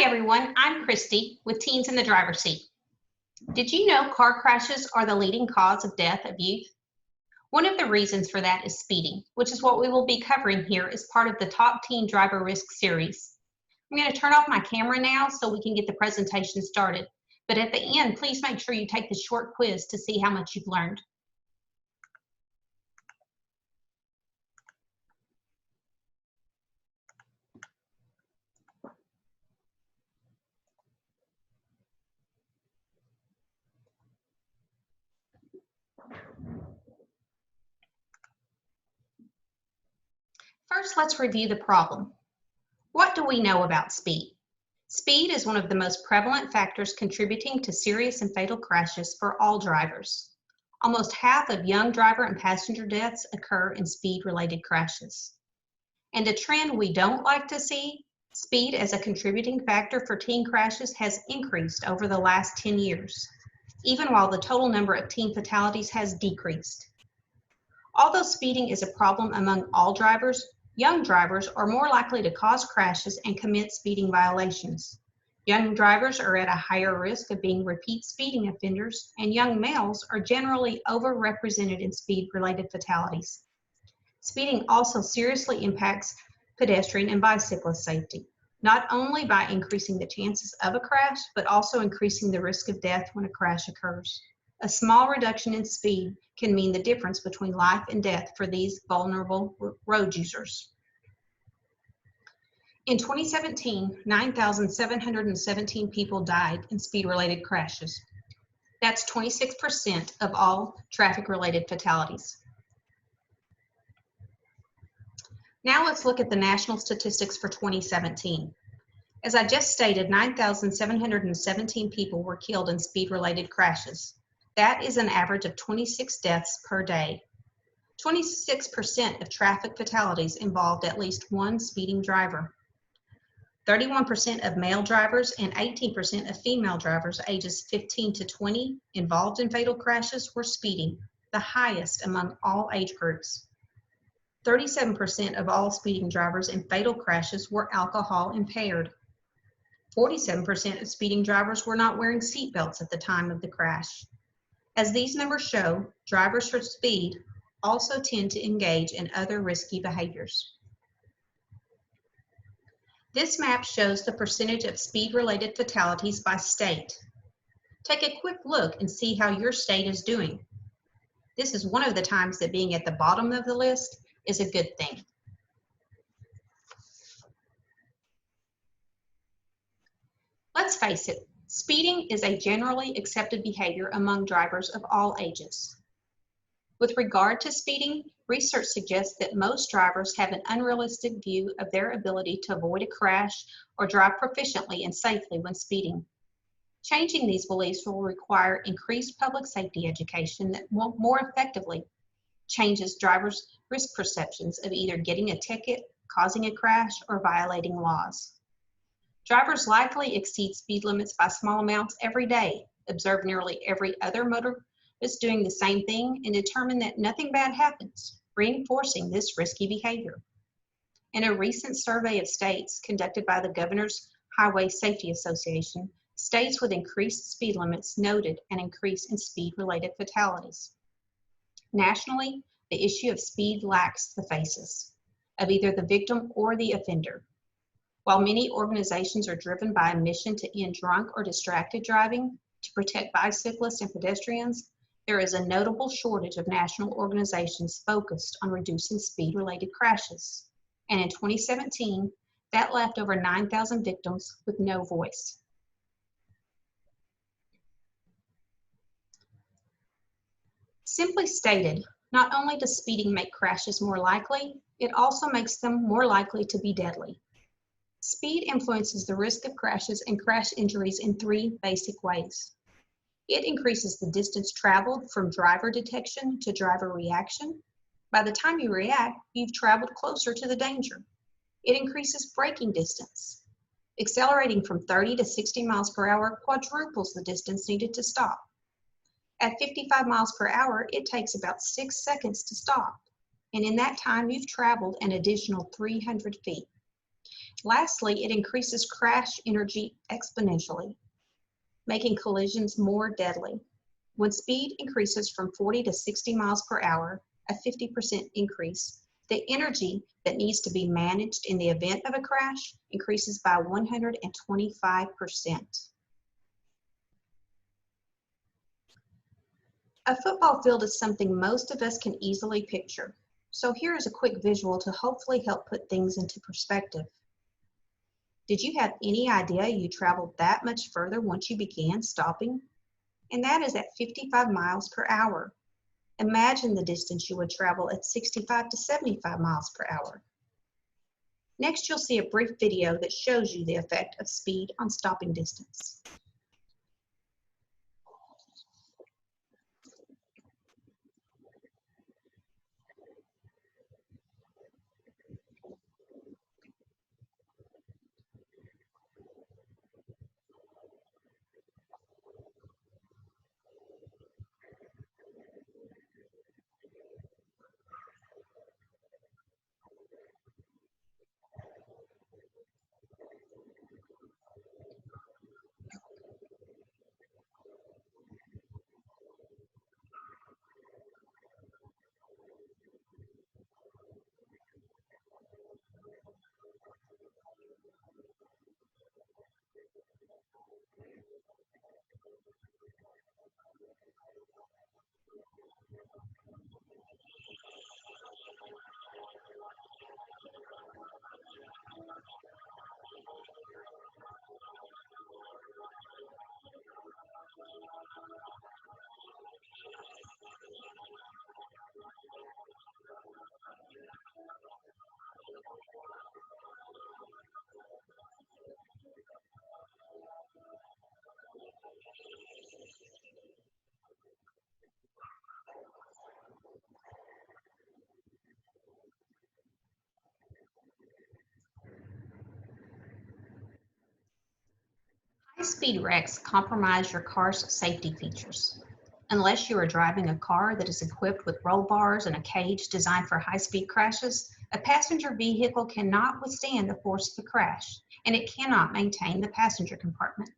Hi everyone, I'm Christy with Teens in the Driver's Seat. Did you know car crashes are the leading cause of death of youth? One of the reasons for that is speeding, which is what we will be covering here as part of the Top Teen Driver Risk series. I'm going to turn off my camera now so we can get the presentation started, but at the end, please make sure you take the short quiz to see how much you've learned. First, let's review the problem. What do we know about speed? Speed is one of the most prevalent factors contributing to serious and fatal crashes for all drivers. Almost half of young driver and passenger deaths occur in speed-related crashes. And a trend we don't like to see, speed as a contributing factor for teen crashes has increased over the last 10 years, even while the total number of teen fatalities has decreased. Although speeding is a problem among all drivers, young drivers are more likely to cause crashes and commit speeding violations. Young drivers are at a higher risk of being repeat speeding offenders, and young males are generally overrepresented in speed-related fatalities. Speeding also seriously impacts pedestrian and bicyclist safety, not only by increasing the chances of a crash, but also increasing the risk of death when a crash occurs. A small reduction in speed can mean the difference between life and death for these vulnerable road users. In 2017, 9,717 people died in speed-related crashes. That's 26% of all traffic-related fatalities. Now let's look at the national statistics for 2017. As I just stated, 9,717 people were killed in speed-related crashes. That is an average of 26 deaths per day. 26% of traffic fatalities involved at least one speeding driver. 31% of male drivers and 18% of female drivers ages 15 to 20 involved in fatal crashes were speeding, the highest among all age groups. 37% of all speeding drivers in fatal crashes were alcohol impaired. 47% of speeding drivers were not wearing seatbelts at the time of the crash. As these numbers show, drivers for speed also tend to engage in other risky behaviors. This map shows the percentage of speed-related fatalities by state. Take a quick look and see how your state is doing. This is one of the times that being at the bottom of the list is a good thing. Let's face it, speeding is a generally accepted behavior among drivers of all ages. With regard to speeding, research suggests that most drivers have an unrealistic view of their ability to avoid a crash or drive proficiently and safely when speeding. Changing these beliefs will require increased public safety education that more effectively changes drivers' risk perceptions of either getting a ticket, causing a crash, or violating laws. Drivers likely exceed speed limits by small amounts every day, observe nearly every other motorist doing the same thing, and determine that nothing bad happens, reinforcing this risky behavior. In a recent survey of states conducted by the Governor's Highway Safety Association, states with increased speed limits noted an increase in speed-related fatalities. Nationally, the issue of speed lacks the faces of either the victim or the offender. While many organizations are driven by a mission to end drunk or distracted driving to protect bicyclists and pedestrians, there is a notable shortage of national organizations focused on reducing speed-related crashes. And in 2017, that left over 9,000 victims with no voice. Simply stated, not only does speeding make crashes more likely, it also makes them more likely to be deadly. Speed influences the risk of crashes and crash injuries in three basic ways. It increases the distance traveled from driver detection to driver reaction. By the time you react, you've traveled closer to the danger. It increases braking distance. Accelerating from 30 to 60 miles per hour quadruples the distance needed to stop. At 55 miles per hour, it takes about 6 seconds to stop. And in that time, you've traveled an additional 300 feet. Lastly, it increases crash energy exponentially, making collisions more deadly. When speed increases from 40 to 60 miles per hour, a 50% increase, the energy that needs to be managed in the event of a crash increases by 125%. A football field is something most of us can easily picture. So here is a quick visual to hopefully help put things into perspective. Did you have any idea you traveled that much further once you began stopping? And that is at 55 miles per hour. Imagine the distance you would travel at 65 to 75 miles per hour. Next, you'll see a brief video that shows you the effect of speed on stopping distance. High-speed wrecks compromise your car's safety features. Unless you are driving a car that is equipped with roll bars and a cage designed for high-speed crashes, a passenger vehicle cannot withstand the force of a crash, and it cannot maintain the passenger compartment.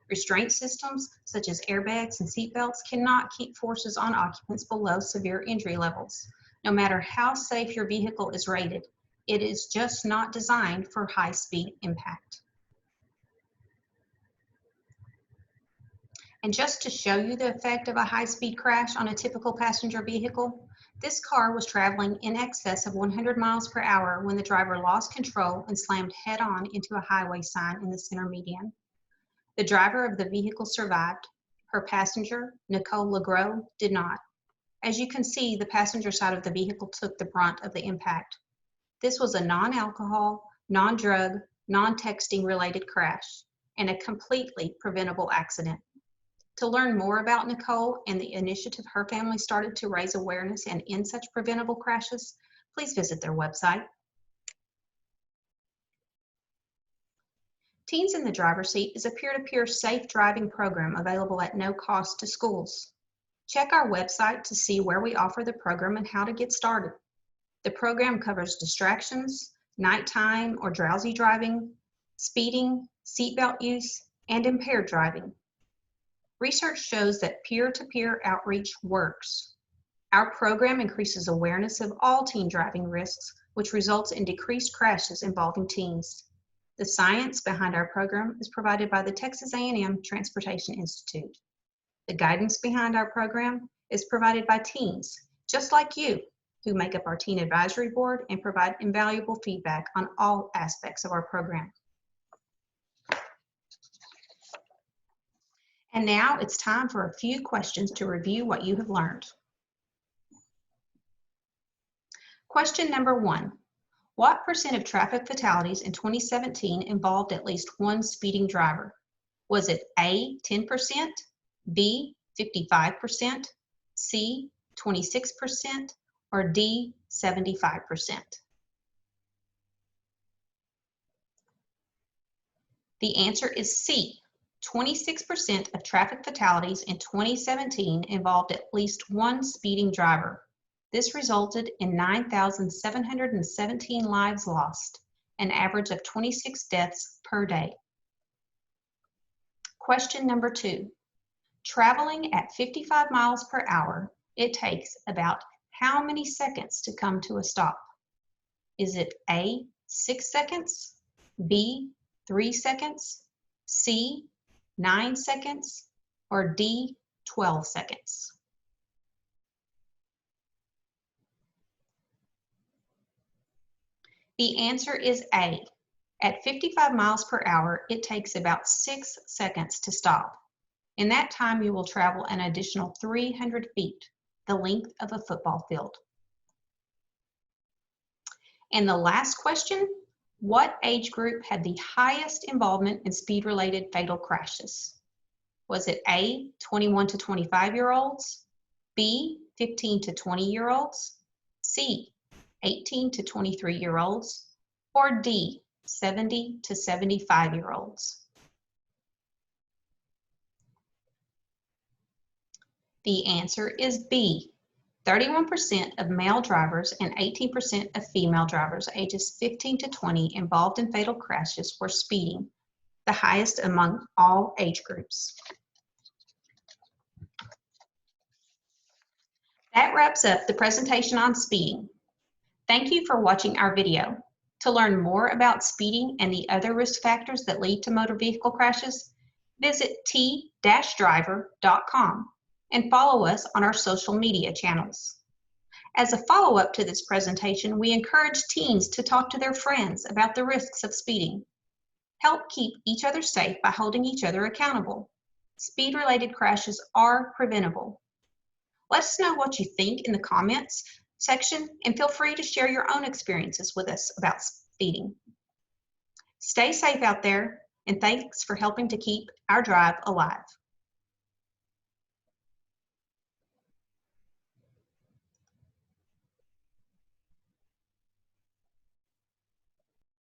Restraint systems, such as airbags and seatbelts, cannot keep forces on occupants below severe injury levels. No matter how safe your vehicle is rated, it is just not designed for high-speed impact. And just to show you the effect of a high-speed crash on a typical passenger vehicle, this car was traveling in excess of 100 miles per hour when the driver lost control and slammed head-on into a highway sign in the center median. The driver of the vehicle survived. Her passenger, Nicole Legros, did not. As you can see, the passenger side of the vehicle took the brunt of the impact. This was a non-alcohol, non-drug, non-texting related crash and a completely preventable accident. To learn more about Nicole and the initiative her family started to raise awareness and end such preventable crashes, please visit their website. Teens in the Driver's Seat is a peer-to-peer safe driving program available at no cost to schools. Check our website to see where we offer the program and how to get started. The program covers distractions, nighttime or drowsy driving, speeding, seatbelt use, and impaired driving. Research shows that peer-to-peer outreach works. Our program increases awareness of all teen driving risks, which results in decreased crashes involving teens. The science behind our program is provided by the Texas A&M Transportation Institute. The guidance behind our program is provided by teens, just like you, who make up our Teen Advisory Board and provide invaluable feedback on all aspects of our program. And now it's time for a few questions to review what you have learned. Question number 1. What percent of traffic fatalities in 2017 involved at least one speeding driver? Was it A, 10%, B, 55%, C, 26%, or D, 75%? The answer is C. 26% of traffic fatalities in 2017 involved at least one speeding driver. This resulted in 9,717 lives lost an average of 26 deaths per day. Question number 2. Traveling at 55 miles per hour, it takes about how many seconds to come to a stop? Is it A, 6 seconds, B, 3 seconds, C, 9 seconds, or D, 12 seconds? The answer is A. At 55 miles per hour, it takes about 6 seconds to stop. In that time, you will travel an additional 300 feet, the length of a football field. And the last question, what age group had the highest involvement in speed-related fatal crashes? Was it A, 21 to 25-year-olds, B, 15 to 20-year-olds, C, 18 to 23-year-olds, or D, 70 to 75-year-olds? The answer is B. 31% of male drivers and 18% of female drivers ages 15 to 20 involved in fatal crashes were speeding, the highest among all age groups. That wraps up the presentation on speeding. Thank you for watching our video. To learn more about speeding and the other risk factors that lead to motor vehicle crashes, visit t-driver.com and follow us on our social media channels. As a follow-up to this presentation, we encourage teens to talk to their friends about the risks of speeding. Help keep each other safe by holding each other accountable. Speed-related crashes are preventable. Let us know what you think in the comments section and feel free to share your own experiences with us about speeding. Stay safe out there, and thanks for helping to keep our drive alive.